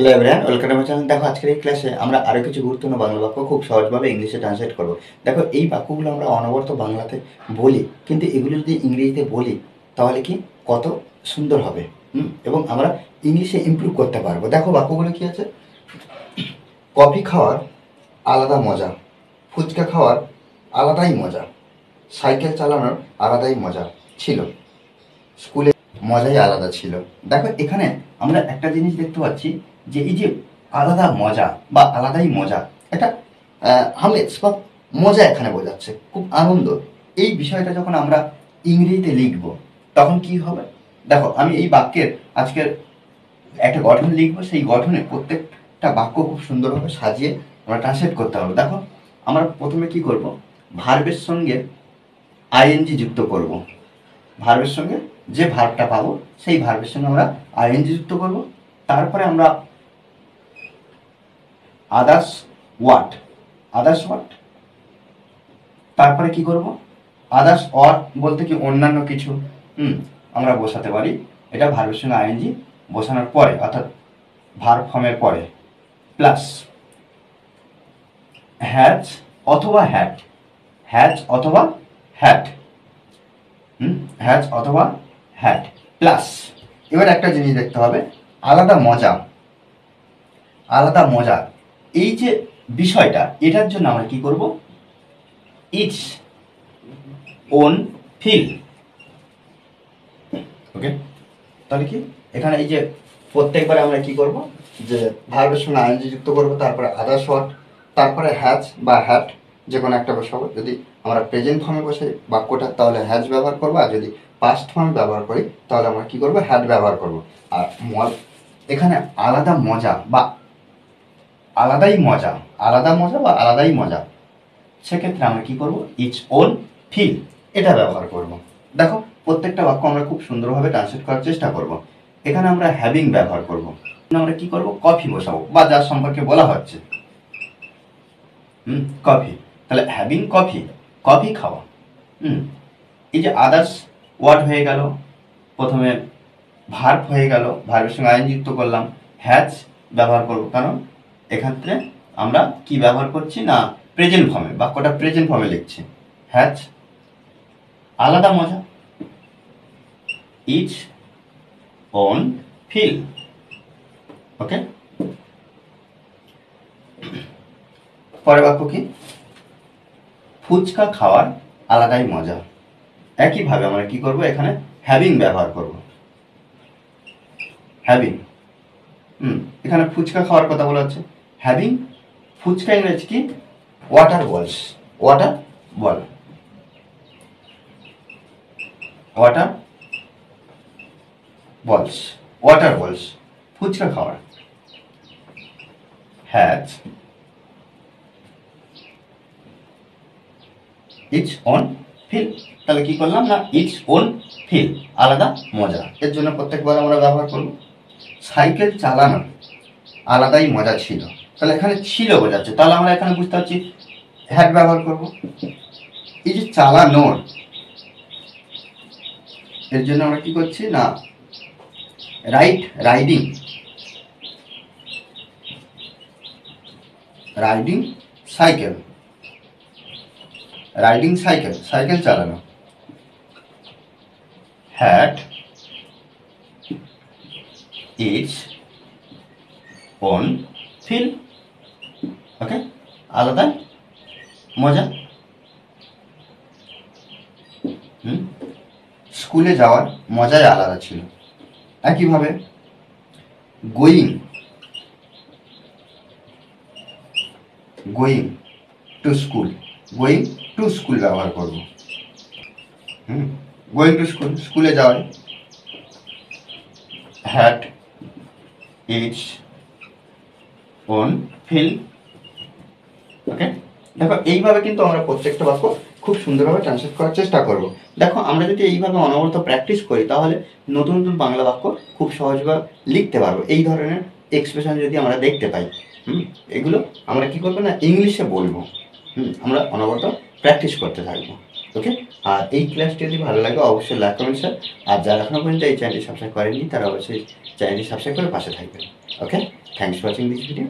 Hello everyone, welcome to my channel. দেখো আজকের এই ক্লাসে আমরা আরও কিছু গুরুত্বপূর্ণ বাংলা বাক্য খুব সহজভাবে ইংলিশে ট্রান্সলেট করবো। দেখো এই বাক্যগুলো আমরা অনবরত বাংলাতে বলি, কিন্তু এগুলো যদি ইংরেজিতে বলি তাহলে কি কত সুন্দর হবে এবং আমরা ইংলিশে ইমপ্রুভ করতে পারবো। দেখো বাক্যগুলো কি আছে। কফি খাওয়ার আলাদা মজা, ফুচকা খাওয়ার আলাদাই মজা, সাইকেল চালানোর আলাদাই মজা ছিল, স্কুলে মজাই আলাদা ছিল। দেখো এখানে আমরা একটা জিনিস দেখতে পাচ্ছি যে এই যে আলাদা মজা বা আলাদাই মজা, এটা আমেজ বা মজা এখানে বোঝাচ্ছে, খুব আনন্দ। এই বিষয়টা যখন আমরা ইংরেজিতে লিখব তখন কি হবে। দেখো আমি এই বাক্যের আজকের একটা গঠন লিখবো, সেই গঠনে প্রত্যেকটা বাক্য খুব সুন্দরভাবে সাজিয়ে আমরা ট্রান্সলেট করতে হবে। দেখো আমরা প্রথমে কি করব, ভার্বের সঙ্গে আইএনজি যুক্ত করব। ভার্বের সঙ্গে যে ভার্বটা পাবো সেই ভার্বের সঙ্গে আমরা আইএনজি যুক্ত করব। তারপরে আমরা আদার্স ওয়াট, তারপরে কি করব, আদার্স ওয়াট বলতে কি অন্যান্য কিছু আমরা বসাতে পারি। এটা ভার্বের সঙ্গে আইএনজি বসানোর পরে, অর্থাৎ ভার্ব ফর্মের পরে, প্লাস হ্যাজ অথবা হ্যাট, হ্যাজ অথবা হ্যাট, হ্যাজ অথবা হ্যাট, প্লাস এবার একটা জিনিস দেখতে হবে, আলাদা মজা। আলাদা মজা এই যে বিষয়টা, এটার জন্য আমরা কি করব, ইটস ওন ফিল। ওকে, তাহলে কি এখানে এই যে প্রত্যেকবারে আমরা কি করব, যে ভার্বের সঙ্গে আইএনজি যুক্ত করব, তারপরে আদার্স ওয়াট, তারপরে হ্যাজ বা হ্যাট যে কোনো একটা বসাবো। যদি আমরা প্রেজেন্ট ফর্মে বসে বাক্যটা তাহলে হ্যাজ ব্যবহার করবো, আর যদি পাস্ট ফর্মে ব্যবহার করি তাহলে আমরা কি করবো, হ্যাড ব্যবহার করব। আর এখানে আলাদা মজা বা আলাদাই মজা, আলাদা মজা বা আলাদাই মজা, সেক্ষেত্রে আমরা কি করব, ইটস ওন ফিল এটা ব্যবহার করব। দেখো প্রত্যেকটা বাক্য আমরা খুব সুন্দরভাবে ট্রান্সলেট করার চেষ্টা করব। এখানে আমরা হ্যাভিং ব্যবহার করব, আমরা কি করব, কফি বসাবো বা যার সম্পর্কে বলা হচ্ছে কফি, তাহলে হ্যাভিং কফি, কফি খাওয়া। এই যে আদার্স ওয়ার্ড হয়ে গেল, প্রথমে ভার্ব হয়ে গেল, ভার্বের সঙ্গে আইন যুক্ত করলাম, হ্যাজ ব্যবহার করব, কারণ এক্ষেত্রে আমরা কি ব্যবহার করছি না, প্রেজেন্ট ফর্মে, বাক্যটা প্রেজেন্ট ফর্মে লিখছি। হ্যাজ আলাদা মজা, ইটস ওন ফিল। ওকে, পরের বাক্য কি, ফুচকা খাওয়ার আলাদাই মজা। একইভাবে আমরা কি করব, এখানে হ্যাভিং ব্যবহার করব, হ্যাভিং। এখানে ফুচকা খাওয়ার কথা বলা হচ্ছে, হ্যাভিং। ফুচকা ইংরেজি কি, ওয়াটার বলস, ওয়াটার বল, ওয়াটার বলস, ওয়াটার বলস, ফুচকা খাওয়ার। হ্যাজ ইটস ওন ফিল, তাহলে কি করলাম না, ইটস ওন ফিল আলাদা মজা, এর জন্য প্রত্যেকবার আমরা ব্যবহার করব। সাইকেল চালানো আলাদাই মজা ছিল, তাহলে এখানে ছিল বোঝাচ্ছে, তাহলে আমরা এখানে বুঝতে পারছি হ্যাড ব্যবহার করব। এই যে চালানোর, এর জন্য আমরা কি করছি না, riding, riding cycle, riding cycle, cycle চালানো। Had its own feel. Okay, আলাদা মজা। স্কুলে যাওয়ার মজাই আলাদা ছিল। একইভাবে going, going to school, going to school ব্যবহার করব। গোয়িং টু স্কুল, স্কুলে যাওয়ার। Had its own feel. Okay, দেখো এইভাবে কিন্তু আমরা প্রত্যেকটা বাক্য খুব সুন্দরভাবে ট্রান্সলেট করার চেষ্টা করব। দেখো আমরা যদি এইভাবে অনবরত প্র্যাকটিস করি তাহলে নতুন নতুন বাংলা বাক্য খুব সহজভাবে লিখতে পারবো। এই ধরনের এক্সপ্রেশন যদি আমরা দেখতে পাই, এগুলো আমরা কি করবো না, ইংলিশে বলবো। আমরা অনবরত প্র্যাকটিস করতে থাকবো। ওকে। আর এই ক্লাসটি যদি ভালো লাগে অবশ্যই লাইক কমেন্ট শেয়ার, আর যারা এখনো পর্যন্ত এই চ্যানেলটি সাবস্ক্রাইব করেননি তারা অবশ্যই চ্যানেলটি সাবস্ক্রাইব করে পাশে থাকবেন। Okay, thanks for watching this video.